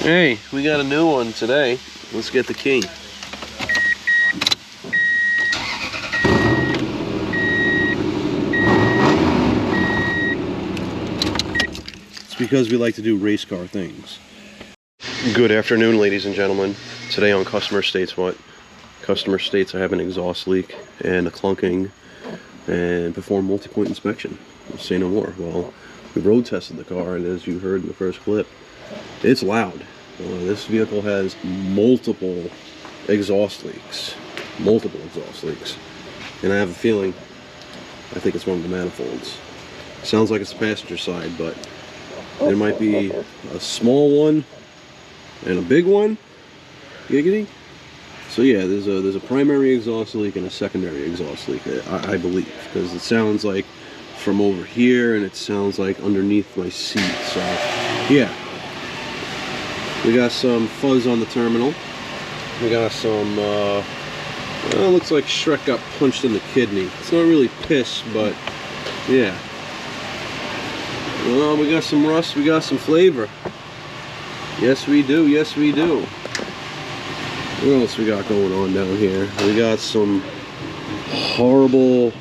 Hey, we got a new one today. Let's get the key. It's because we like to do race car things. Good afternoon, ladies and gentlemen. Today on Customer States What? Customer states I have an exhaust leak and a clunking and perform multi-point inspection. Say no more. Well, we road tested the car, and as you heard in the first clip, it's loud. This vehicle has multiple exhaust leaks. And I have a feeling, I think it's one of the manifolds. Sounds like it's the passenger side, but there might be a small one and a big one. Giggity. So yeah, there's a primary exhaust leak and a secondary exhaust leak, I believe, because it sounds like from over here and it sounds like underneath my seat. So yeah, we got some fuzz on the terminal. We got some well, it looks like Shrek got punched in the kidney. It's not really piss, but yeah. Well, we got some rust, we got some flavor. Yes we do, yes we do. What else we got going on down here? We got some horrible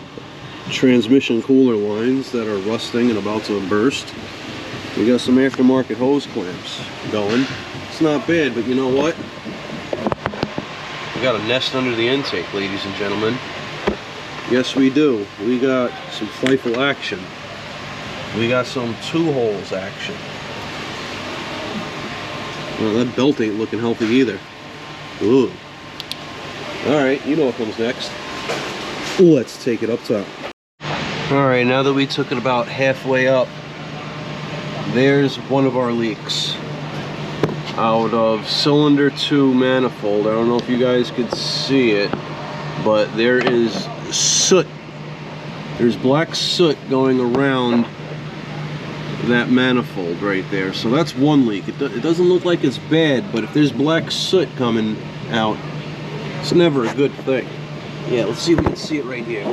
transmission cooler lines that are rusting and about to burst. We got some aftermarket hose clamps going. It's not bad, but you know what? We got a nest under the intake, ladies and gentlemen. Yes we do. We got some FIFO action. We got some two holes action. Well, that belt ain't looking healthy either. Ooh. Alright, you know what comes next. Let's take it up top. Alright, now that we took it about halfway up, there's one of our leaks. Out of cylinder 2 manifold. I don't know if you guys could see it, but there is soot. There's black soot going around that manifold right there. So that's one leak. It doesn't look like it's bad, but if there's black soot coming out, it's never a good thing. Yeah, let's see if we can see it right here.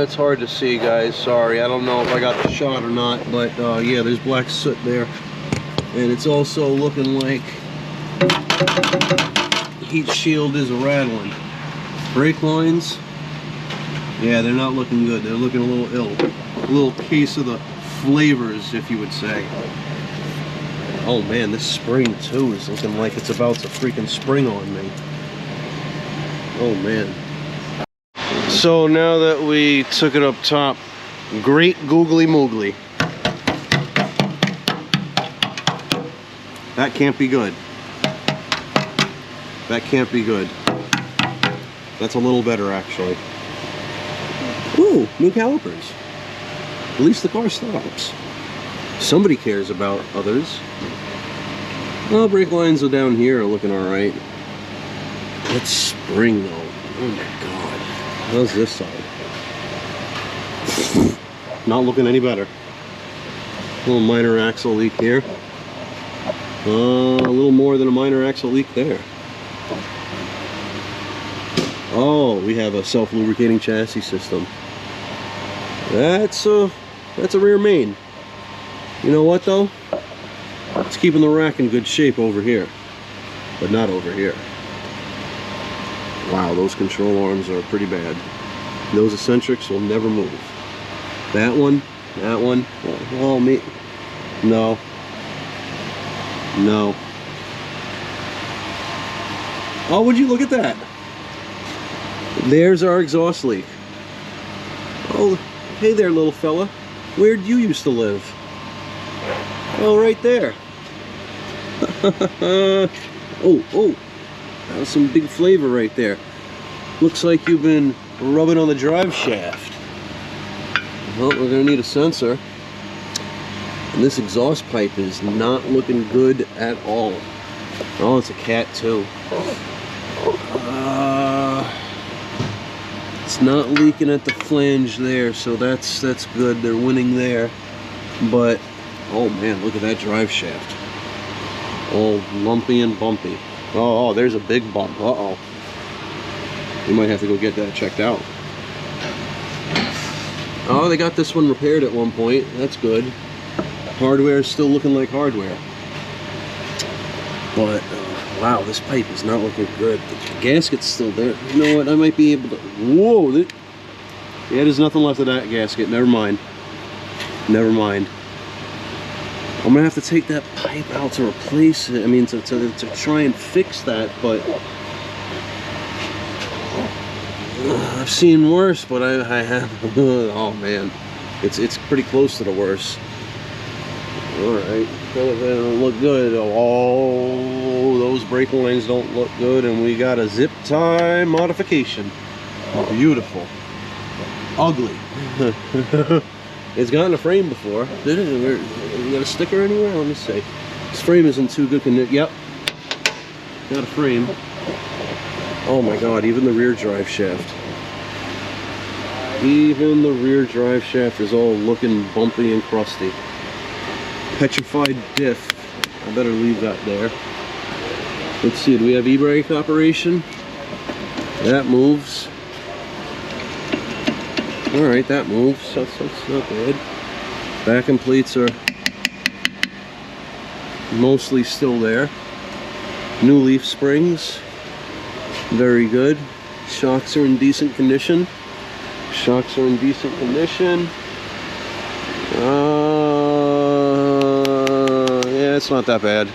It's hard to see, guys. Sorry, I don't know if I got the shot or not, but yeah, there's black soot there. And it's also looking like heat shield is rattling. Brake lines, yeah, they're not looking good. They're looking a little ill. A little case of the flavors, if you would say. Oh man, this spring too is looking like it's about to freaking spring on me. Oh man. So now that we took it up top, great googly moogly. That can't be good. That can't be good. That's a little better actually. Ooh, new calipers. At least the car stops. Somebody cares about others. Well, brake lines are down here are looking alright. Let's spring though. Oh my god. How's this side? Not looking any better. A little minor axle leak here. A little more than a minor axle leak there. Oh, we have a self-lubricating chassis system. That's a rear main. You know what though? It's keeping the rack in good shape over here, but not over here. Wow, those control arms are pretty bad. Those eccentrics will never move. That one, oh me, no. Oh, would you look at that? There's our exhaust leak. Oh, hey there, little fella. Where'd you used to live? Oh, right there. Oh, that was some big flavor right there. Looks like you've been rubbing on the drive shaft. Well, we're gonna need a sensor. And this exhaust pipe is not looking good at all. Oh, it's a cat too. It's not leaking at the flange there, so that's good. They're winning there. But oh man, look at that drive shaft. All lumpy and bumpy. Oh, there's a big bump. Uh-oh. You might have to go get that checked out. Oh, they got this one repaired at one point. That's good. Hardware is still looking like hardware. But, wow, this pipe is not looking good. The gasket's still there. You know what, I might be able to... Whoa! Yeah, there's nothing left of that gasket. Never mind. Never mind. I'm gonna have to take that pipe out to replace it. I mean, to try and fix that, but... I've seen worse, but I have... Oh, man. It's pretty close to the worst. Alright, they don't look good. Oh, those brake lines don't look good, and we got a zip tie modification. Beautiful. Ugly. It's gotten a frame before. Did it? You got a sticker anywhere? Let me see. This frame isn't too good condition. Yep. Got a frame. Oh my god, even the rear drive shaft. Even the rear drive shaft is all looking bumpy and crusty. Petrified diff. I better leave that there. Let's see, do we have e-brake operation? That moves. Alright, that moves. That's not bad. Backing plates are mostly still there. New leaf springs. Very good. Shocks are in decent condition. Shocks are in decent condition. Yeah, it's not that bad.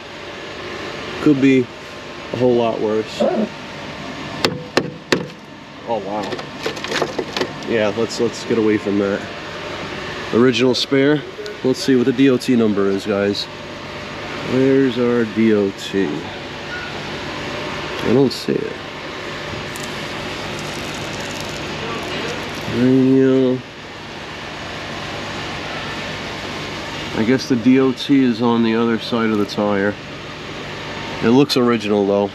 Could be a whole lot worse. Oh wow. Yeah, let's get away from that. Original spare. Let's see what the DOT number is, guys. Where's our DOT? I don't see it. Radio. I guess the DOT is on the other side of the tire. It looks original though.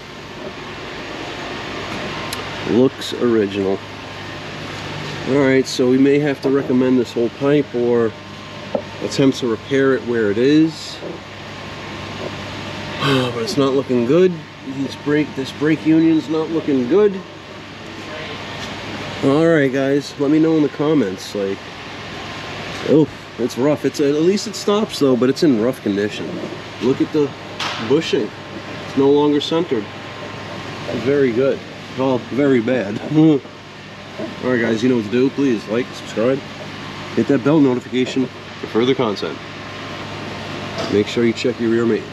Looks original. Alright, so we may have to recommend this whole pipe or attempt to repair it where it is. But it's not looking good. This brake union's not looking good. Alright guys, let me know in the comments, like, oh, it's rough. At least it stops though, but it's in rough condition. Look at the bushing. It's no longer centered. Very good. Well, very bad. Alright guys, you know what to do. Please like, subscribe, hit that bell notification for further content. Make sure you check your rear mains.